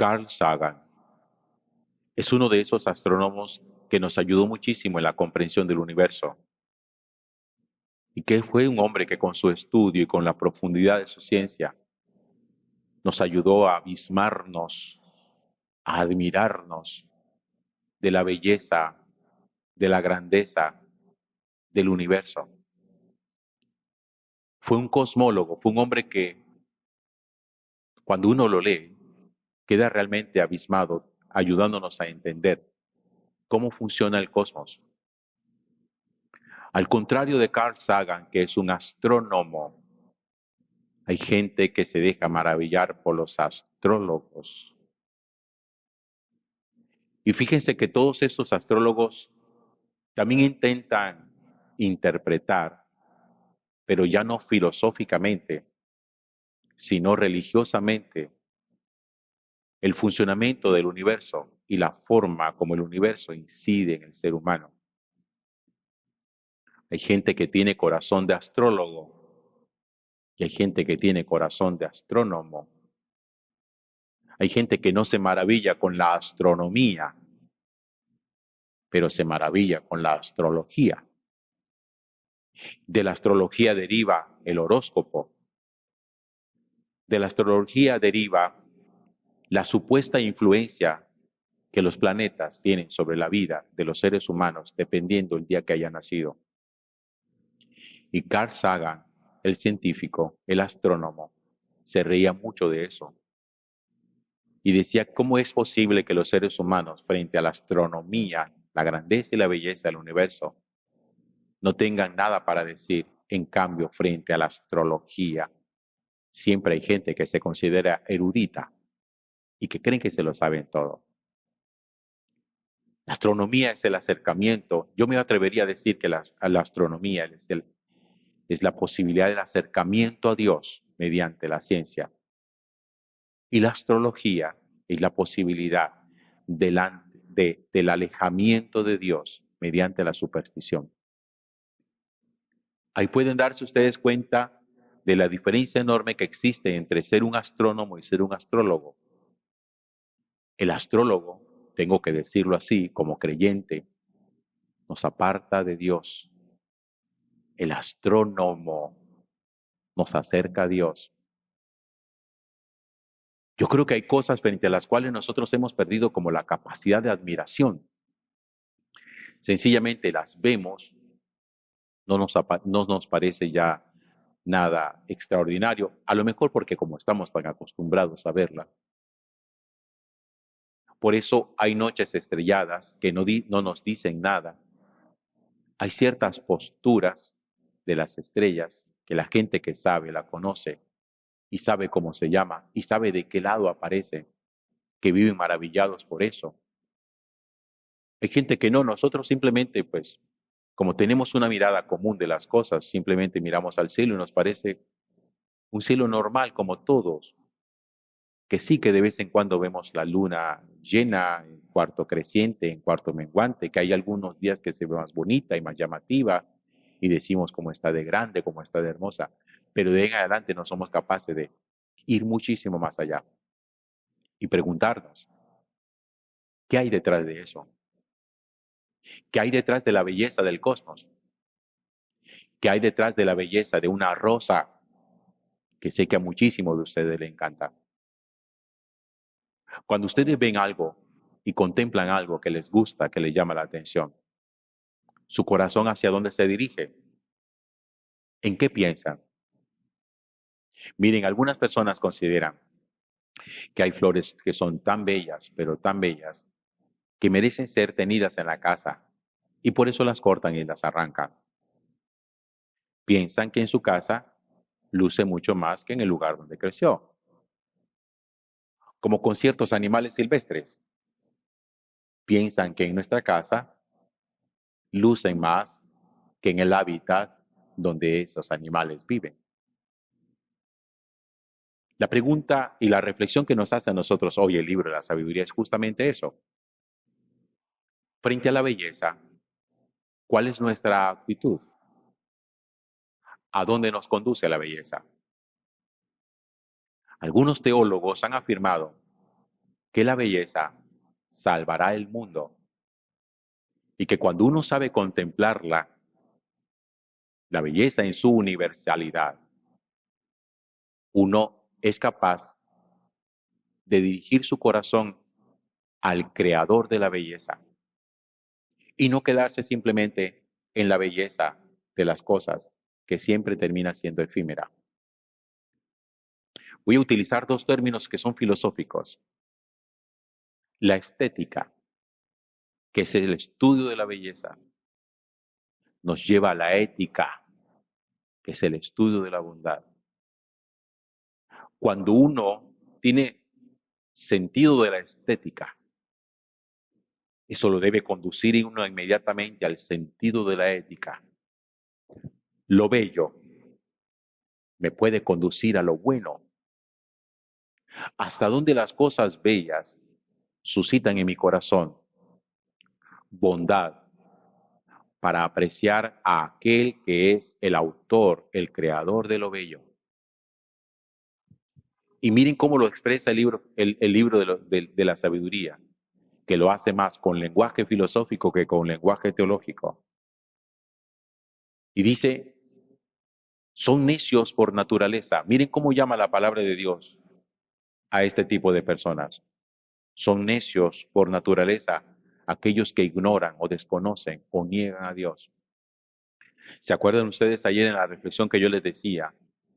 Carl Sagan es uno de esos astrónomos que nos ayudó muchísimo en la comprensión del universo y que fue un hombre que con su estudio y con la profundidad de su ciencia nos ayudó a abismarnos, a admirarnos de la belleza, de la grandeza del universo. Fue un cosmólogo, fue un hombre que cuando uno lo lee queda realmente abismado, ayudándonos a entender cómo funciona el cosmos. Al contrario de Carl Sagan, que es un astrónomo, hay gente que se deja maravillar por los astrólogos. Y fíjense que todos estos astrólogos también intentan interpretar, pero ya no filosóficamente, sino religiosamente, el funcionamiento del universo y la forma como el universo incide en el ser humano. Hay gente que tiene corazón de astrólogo y hay gente que tiene corazón de astrónomo. Hay gente que no se maravilla con la astronomía, pero se maravilla con la astrología. De la astrología deriva el horóscopo. De la astrología deriva la supuesta influencia que los planetas tienen sobre la vida de los seres humanos dependiendo el día que haya nacido. Y Carl Sagan, el científico, el astrónomo, se reía mucho de eso. Y decía, ¿cómo es posible que los seres humanos, frente a la astronomía, la grandeza y la belleza del universo, no tengan nada para decir? En cambio, frente a la astrología, siempre hay gente que se considera erudita y que creen que se lo saben todo. La astronomía es el acercamiento. Yo me atrevería a decir que la astronomía es la posibilidad del acercamiento a Dios mediante la ciencia. Y la astrología es la posibilidad del alejamiento de Dios mediante la superstición. Ahí pueden darse ustedes cuenta de la diferencia enorme que existe entre ser un astrónomo y ser un astrólogo. El astrólogo, tengo que decirlo así, como creyente, nos aparta de Dios. El astrónomo nos acerca a Dios. Yo creo que hay cosas frente a las cuales nosotros hemos perdido como la capacidad de admiración. Sencillamente las vemos, no nos parece ya nada extraordinario, a lo mejor porque como estamos tan acostumbrados a verla. Por eso hay noches estrelladas que no nos dicen nada. Hay ciertas posturas de las estrellas que la gente que sabe la conoce y sabe cómo se llama y sabe de qué lado aparece, que viven maravillados por eso. Hay gente que no, nosotros simplemente, pues, como tenemos una mirada común de las cosas, simplemente miramos al cielo y nos parece un cielo normal como todos, que sí que de vez en cuando vemos la luna llena, en cuarto creciente, en cuarto menguante, que hay algunos días que se ve más bonita y más llamativa y decimos cómo está de grande, cómo está de hermosa, pero de ahí en adelante no somos capaces de ir muchísimo más allá y preguntarnos, ¿qué hay detrás de eso? ¿Qué hay detrás de la belleza del cosmos? ¿Qué hay detrás de la belleza de una rosa que sé que a muchísimos de ustedes le encanta? Cuando ustedes ven algo y contemplan algo que les gusta, que les llama la atención, ¿su corazón hacia dónde se dirige? ¿En qué piensan? Miren, algunas personas consideran que hay flores que son tan bellas, pero tan bellas, que merecen ser tenidas en la casa y por eso las cortan y las arrancan. Piensan que en su casa luce mucho más que en el lugar donde creció, como con ciertos animales silvestres. Piensan que en nuestra casa lucen más que en el hábitat donde esos animales viven. La pregunta y la reflexión que nos hace a nosotros hoy el libro de la sabiduría es justamente eso. Frente a la belleza, ¿cuál es nuestra actitud? ¿A dónde nos conduce la belleza? Algunos teólogos han afirmado que la belleza salvará el mundo y que cuando uno sabe contemplarla, la belleza en su universalidad, uno es capaz de dirigir su corazón al creador de la belleza y no quedarse simplemente en la belleza de las cosas que siempre termina siendo efímera. Voy a utilizar dos términos que son filosóficos. La estética, que es el estudio de la belleza, nos lleva a la ética, que es el estudio de la bondad. Cuando uno tiene sentido de la estética, eso lo debe conducir uno inmediatamente al sentido de la ética. Lo bello me puede conducir a lo bueno. Hasta donde las cosas bellas suscitan en mi corazón bondad para apreciar a aquel que es el autor, el creador de lo bello. Y miren cómo lo expresa el libro de la sabiduría, que lo hace más con lenguaje filosófico que con lenguaje teológico. Y dice, son necios por naturaleza. Miren cómo llama la palabra de Dios a este tipo de personas. Son necios por naturaleza aquellos que ignoran o desconocen o niegan a Dios. ¿Se acuerdan ustedes ayer en la reflexión que yo les decía?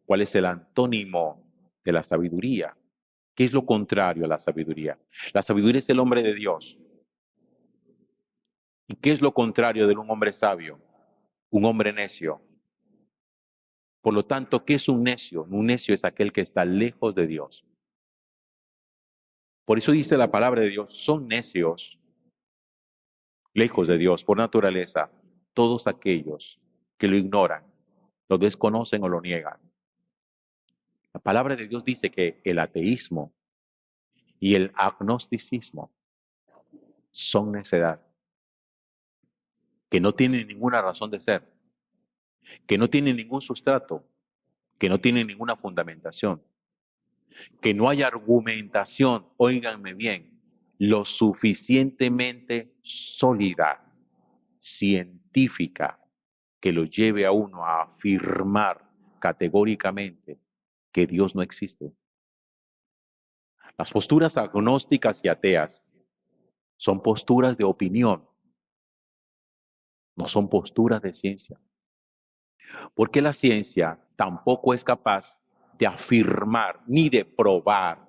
¿Cuál es el antónimo de la sabiduría? ¿Qué es lo contrario a la sabiduría? La sabiduría es el hombre de Dios. ¿Y qué es lo contrario de un hombre sabio? Un hombre necio. Por lo tanto, ¿qué es un necio? Un necio es aquel que está lejos de Dios. Por eso dice la palabra de Dios, son necios, lejos de Dios por naturaleza, todos aquellos que lo ignoran, lo desconocen o lo niegan. La palabra de Dios dice que el ateísmo y el agnosticismo son necedad, que no tienen ninguna razón de ser, que no tienen ningún sustrato, que no tienen ninguna fundamentación, que no hay argumentación, óiganme bien, lo suficientemente sólida, científica, que lo lleve a uno a afirmar categóricamente que Dios no existe. Las posturas agnósticas y ateas son posturas de opinión, no son posturas de ciencia. Porque la ciencia tampoco es capaz de afirmar ni de probar,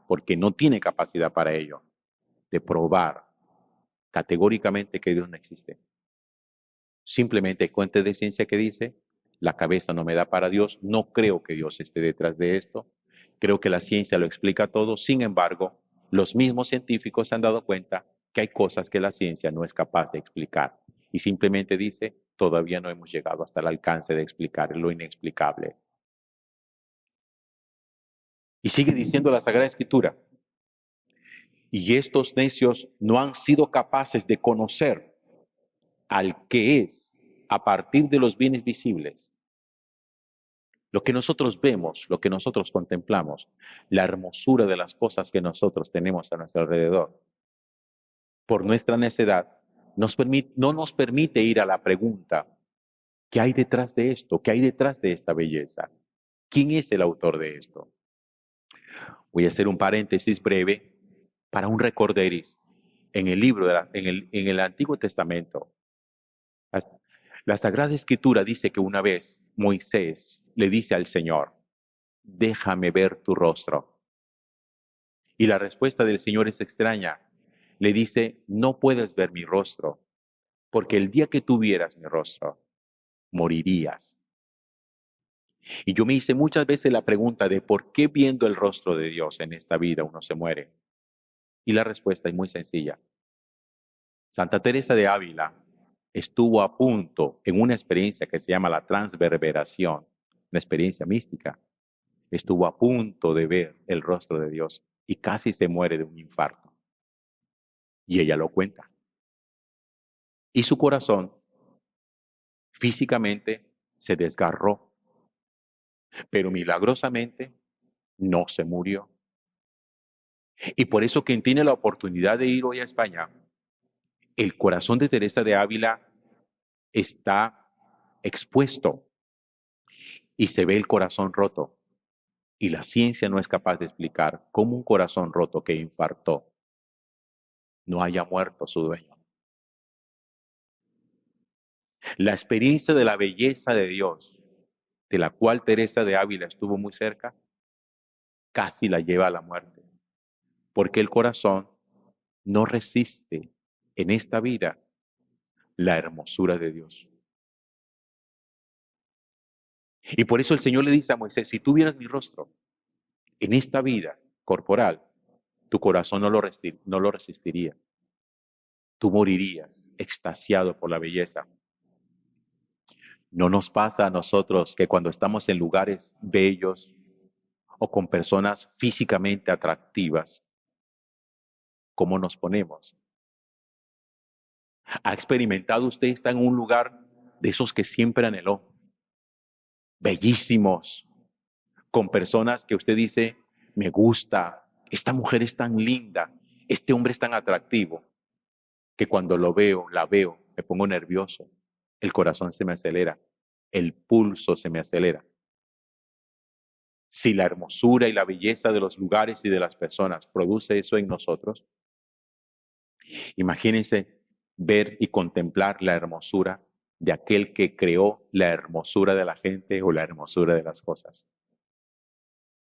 porque no tiene capacidad para ello, de probar categóricamente que Dios no existe. Simplemente hay fuente de ciencia que dice, la cabeza no me da para Dios, no creo que Dios esté detrás de esto, creo que la ciencia lo explica todo, sin embargo, los mismos científicos se han dado cuenta que hay cosas que la ciencia no es capaz de explicar y simplemente dice, todavía no hemos llegado hasta el alcance de explicar lo inexplicable. Y sigue diciendo la Sagrada Escritura, y estos necios no han sido capaces de conocer al que es a partir de los bienes visibles. Lo que nosotros vemos, lo que nosotros contemplamos, la hermosura de las cosas que nosotros tenemos a nuestro alrededor, por nuestra necedad, no nos permite ir a la pregunta, ¿qué hay detrás de esto? ¿Qué hay detrás de esta belleza? ¿Quién es el autor de esto? Voy a hacer un paréntesis breve para un recorderis. En el libro, en el Antiguo Testamento, la, la Sagrada Escritura dice que una vez Moisés le dice al Señor, déjame ver tu rostro. Y la respuesta del Señor es extraña. Le dice, no puedes ver mi rostro, porque el día que tú vieras mi rostro, morirías. Y yo me hice muchas veces la pregunta de por qué viendo el rostro de Dios en esta vida uno se muere. Y la respuesta es muy sencilla. Santa Teresa de Ávila estuvo a punto en una experiencia que se llama la transverberación, una experiencia mística. Estuvo a punto de ver el rostro de Dios y casi se muere de un infarto. Y ella lo cuenta. Y su corazón físicamente se desgarró, pero milagrosamente no se murió. Y por eso quien tiene la oportunidad de ir hoy a España, el corazón de Teresa de Ávila está expuesto y se ve el corazón roto. Y la ciencia no es capaz de explicar cómo un corazón roto que infartó no haya muerto su dueño. La experiencia de la belleza de Dios, de la cual Teresa de Ávila estuvo muy cerca, casi la lleva a la muerte, porque el corazón no resiste en esta vida la hermosura de Dios. Y por eso el Señor le dice a Moisés, si tú vieras mi rostro en esta vida corporal, tu corazón no lo resistiría. Tú morirías extasiado por la belleza. No nos pasa a nosotros que cuando estamos en lugares bellos o con personas físicamente atractivas, ¿cómo nos ponemos? ¿Ha experimentado usted estar en un lugar de esos que siempre anheló? Bellísimos, con personas que usted dice, me gusta, esta mujer es tan linda, este hombre es tan atractivo, que cuando lo veo, la veo, me pongo nervioso, el corazón se me acelera, el pulso se me acelera. Si la hermosura y la belleza de los lugares y de las personas produce eso en nosotros, imagínense ver y contemplar la hermosura de aquel que creó la hermosura de la gente o la hermosura de las cosas.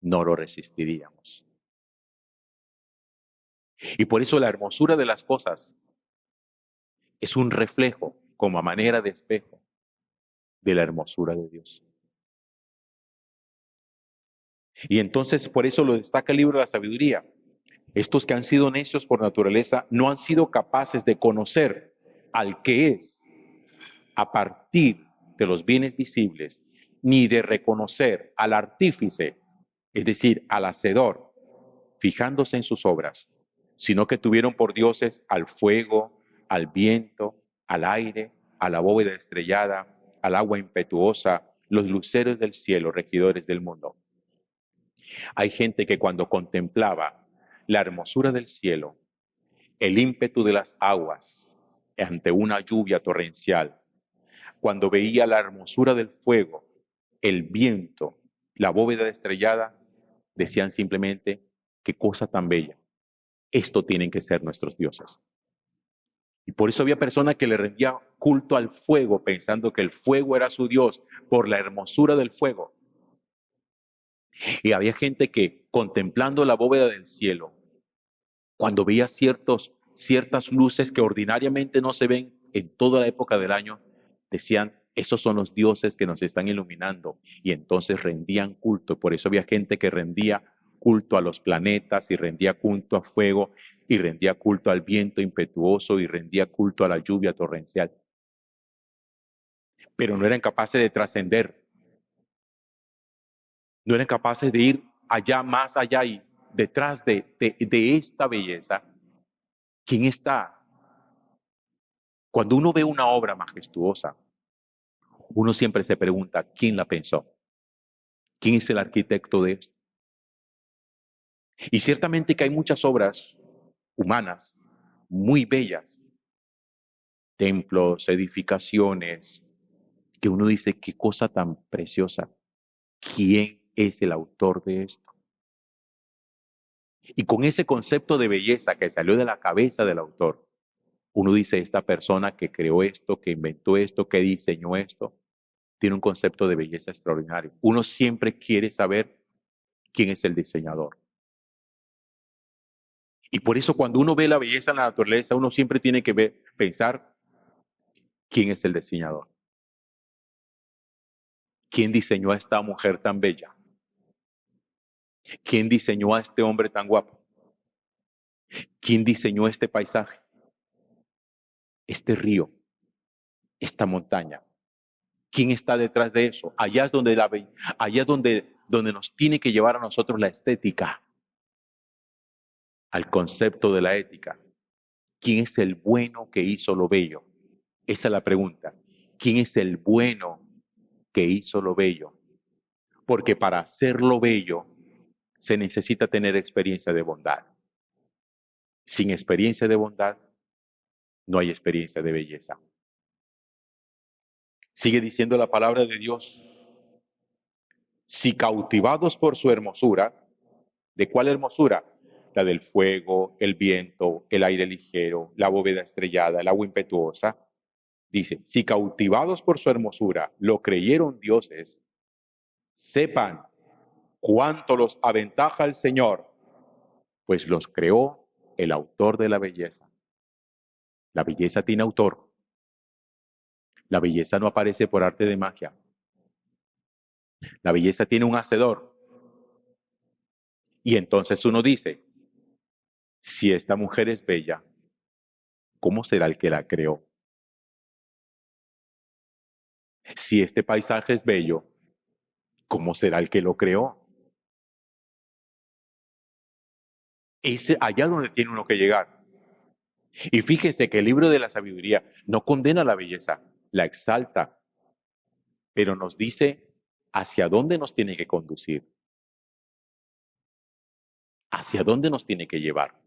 No lo resistiríamos. Y por eso la hermosura de las cosas es un reflejo, como a manera de espejo, de la hermosura de Dios. Y entonces por eso lo destaca el libro de la sabiduría. Estos que han sido necios por naturaleza no han sido capaces de conocer al que es a partir de los bienes visibles, ni de reconocer al artífice, es decir, al hacedor, fijándose en sus obras, sino que tuvieron por dioses al fuego, al viento, al aire, a la bóveda estrellada, al agua impetuosa, los luceros del cielo, regidores del mundo. Hay gente que cuando contemplaba la hermosura del cielo, el ímpetu de las aguas ante una lluvia torrencial, cuando veía la hermosura del fuego, el viento, la bóveda estrellada, decían simplemente, qué cosa tan bella. Esto tienen que ser nuestros dioses. Y por eso había personas que le rendían culto al fuego, pensando que el fuego era su Dios, por la hermosura del fuego. Y había gente que, contemplando la bóveda del cielo, cuando veía ciertas luces que ordinariamente no se ven en toda la época del año, decían, esos son los dioses que nos están iluminando. Y entonces rendían culto. Por eso había gente que rendía culto a los planetas y rendía culto a fuego y rendía culto al viento impetuoso y rendía culto a la lluvia torrencial. Pero no eran capaces de trascender, no eran capaces de ir allá, más allá y detrás de esta belleza. ¿Quién está? Cuando uno ve una obra majestuosa, uno siempre se pregunta, ¿quién la pensó? ¿Quién es el arquitecto de esto? Y ciertamente que hay muchas obras humanas muy bellas, templos, edificaciones, que uno dice, qué cosa tan preciosa. ¿Quién es el autor de esto? Y con ese concepto de belleza que salió de la cabeza del autor, uno dice, esta persona que creó esto, que inventó esto, que diseñó esto, tiene un concepto de belleza extraordinario. Uno siempre quiere saber quién es el diseñador. Y por eso cuando uno ve la belleza en la naturaleza, uno siempre tiene que pensar quién es el diseñador. ¿Quién diseñó a esta mujer tan bella? ¿Quién diseñó a este hombre tan guapo? ¿Quién diseñó este paisaje? Este río, esta montaña. ¿Quién está detrás de eso? Allá es donde nos tiene que llevar a nosotros la estética, al concepto de la ética. ¿Quién es el bueno que hizo lo bello? Esa es la pregunta. ¿Quién es el bueno que hizo lo bello? Porque para hacer lo bello se necesita tener experiencia de bondad. Sin experiencia de bondad, no hay experiencia de belleza. Sigue diciendo la palabra de Dios. Si cautivados por su hermosura, ¿de cuál hermosura? La del fuego, el viento, el aire ligero, la bóveda estrellada, el agua impetuosa. Dice, si cautivados por su hermosura lo creyeron dioses, sepan cuánto los aventaja el Señor, pues los creó el autor de la belleza. La belleza tiene autor. La belleza no aparece por arte de magia. La belleza tiene un hacedor. Y entonces uno dice, si esta mujer es bella, ¿cómo será el que la creó? Si este paisaje es bello, ¿cómo será el que lo creó? Es allá donde tiene uno que llegar. Y fíjense que el libro de la sabiduría no condena la belleza, la exalta, pero nos dice hacia dónde nos tiene que conducir, hacia dónde nos tiene que llevar.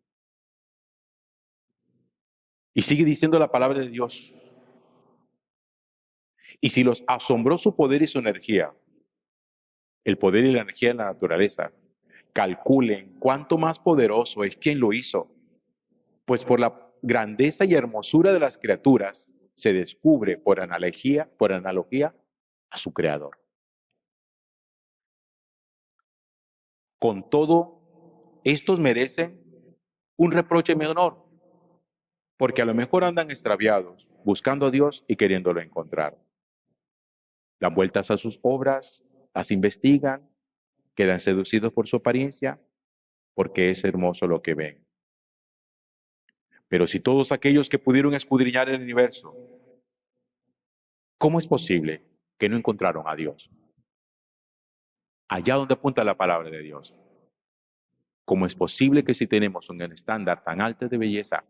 Y sigue diciendo la palabra de Dios. Y si los asombró su poder y su energía, el poder y la energía de la naturaleza, calculen cuánto más poderoso es quien lo hizo, pues por la grandeza y hermosura de las criaturas se descubre por analogía a su creador. Con todo, estos merecen un reproche menor, porque a lo mejor andan extraviados, buscando a Dios y queriéndolo encontrar. Dan vueltas a sus obras, las investigan, quedan seducidos por su apariencia, porque es hermoso lo que ven. Pero si todos aquellos que pudieron escudriñar el universo, ¿cómo es posible que no encontraron a Dios? Allá donde apunta la palabra de Dios. ¿Cómo es posible que si tenemos un estándar tan alto de belleza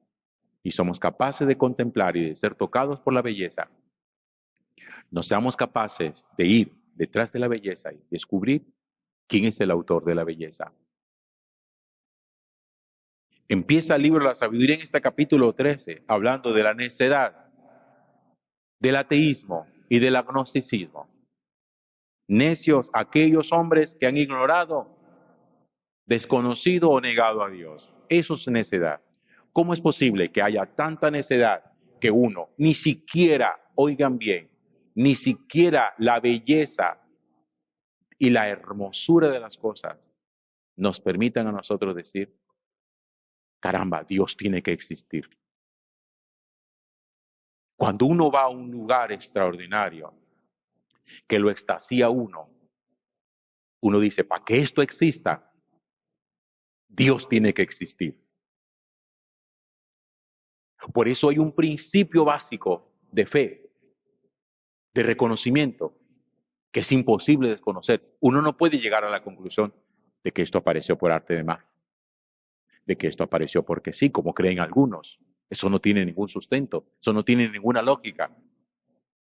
y somos capaces de contemplar y de ser tocados por la belleza, no seamos capaces de ir detrás de la belleza y descubrir quién es el autor de la belleza? Empieza el libro de la sabiduría en este capítulo 13, hablando de la necedad, del ateísmo y del agnosticismo. Necios aquellos hombres que han ignorado, desconocido o negado a Dios. Eso es necedad. ¿Cómo es posible que haya tanta necedad que uno ni siquiera, oigan bien, ni siquiera la belleza y la hermosura de las cosas nos permitan a nosotros decir, caramba, Dios tiene que existir? Cuando uno va a un lugar extraordinario que lo extasía uno dice, para que esto exista, Dios tiene que existir. Por eso hay un principio básico de fe, de reconocimiento, que es imposible desconocer. Uno no puede llegar a la conclusión de que esto apareció por arte de magia, de que esto apareció porque sí, como creen algunos. Eso no tiene ningún sustento, eso no tiene ninguna lógica.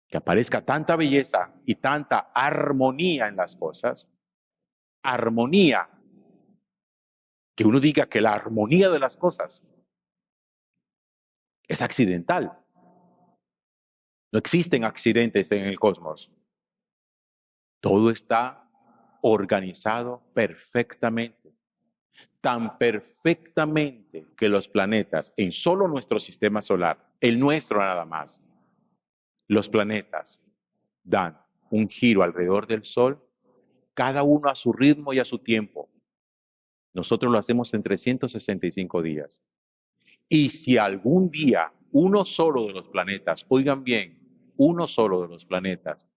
Que aparezca tanta belleza y tanta armonía en las cosas, armonía, que uno diga que la armonía de las cosas es accidental. No existen accidentes en el cosmos. Todo está organizado perfectamente. Tan perfectamente que los planetas en solo nuestro sistema solar, el nuestro nada más, los planetas dan un giro alrededor del Sol, cada uno a su ritmo y a su tiempo. Nosotros lo hacemos en 365 días. Y si algún día uno solo de los planetas, oigan bien, uno solo de los planetas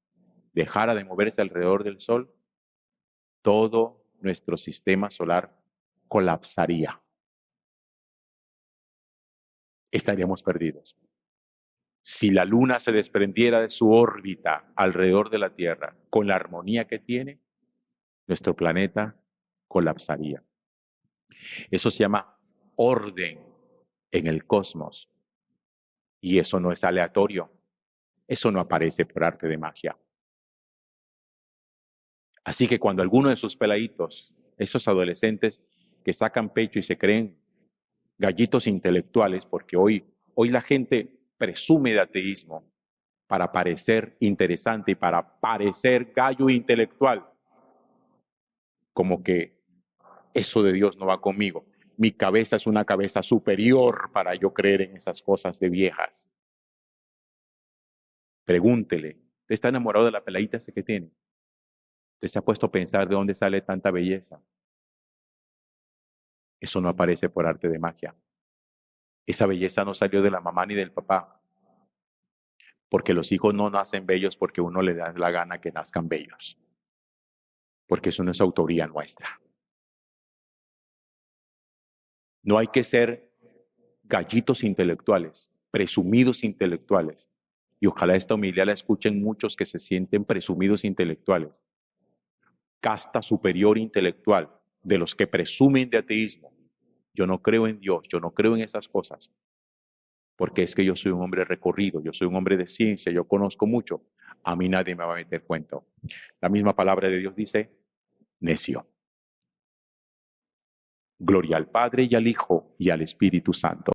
dejara de moverse alrededor del Sol, todo nuestro sistema solar colapsaría. Estaríamos perdidos. Si la Luna se desprendiera de su órbita alrededor de la Tierra con la armonía que tiene, nuestro planeta colapsaría. Eso se llama orden en el cosmos. Y eso no es aleatorio. Eso no aparece por arte de magia. Así que cuando alguno de sus peladitos, esos adolescentes que sacan pecho y se creen gallitos intelectuales, porque hoy la gente presume de ateísmo para parecer interesante y para parecer gallo intelectual, como que eso de Dios no va conmigo. Mi cabeza es una cabeza superior para yo creer en esas cosas de viejas. Pregúntele, ¿usted está enamorado de la peladita ese que tiene? ¿Usted se ha puesto a pensar de dónde sale tanta belleza? Eso no aparece por arte de magia. Esa belleza no salió de la mamá ni del papá, porque los hijos no nacen bellos porque uno le da la gana que nazcan bellos, porque eso no es autoría nuestra. No hay que ser gallitos intelectuales, presumidos intelectuales. Y ojalá esta humildad la escuchen muchos que se sienten presumidos intelectuales. Casta superior intelectual de los que presumen de ateísmo. Yo no creo en Dios, yo no creo en esas cosas, porque es que yo soy un hombre recorrido, yo soy un hombre de ciencia, yo conozco mucho. A mí nadie me va a meter cuento. La misma palabra de Dios dice, necio. Gloria al Padre y al Hijo y al Espíritu Santo.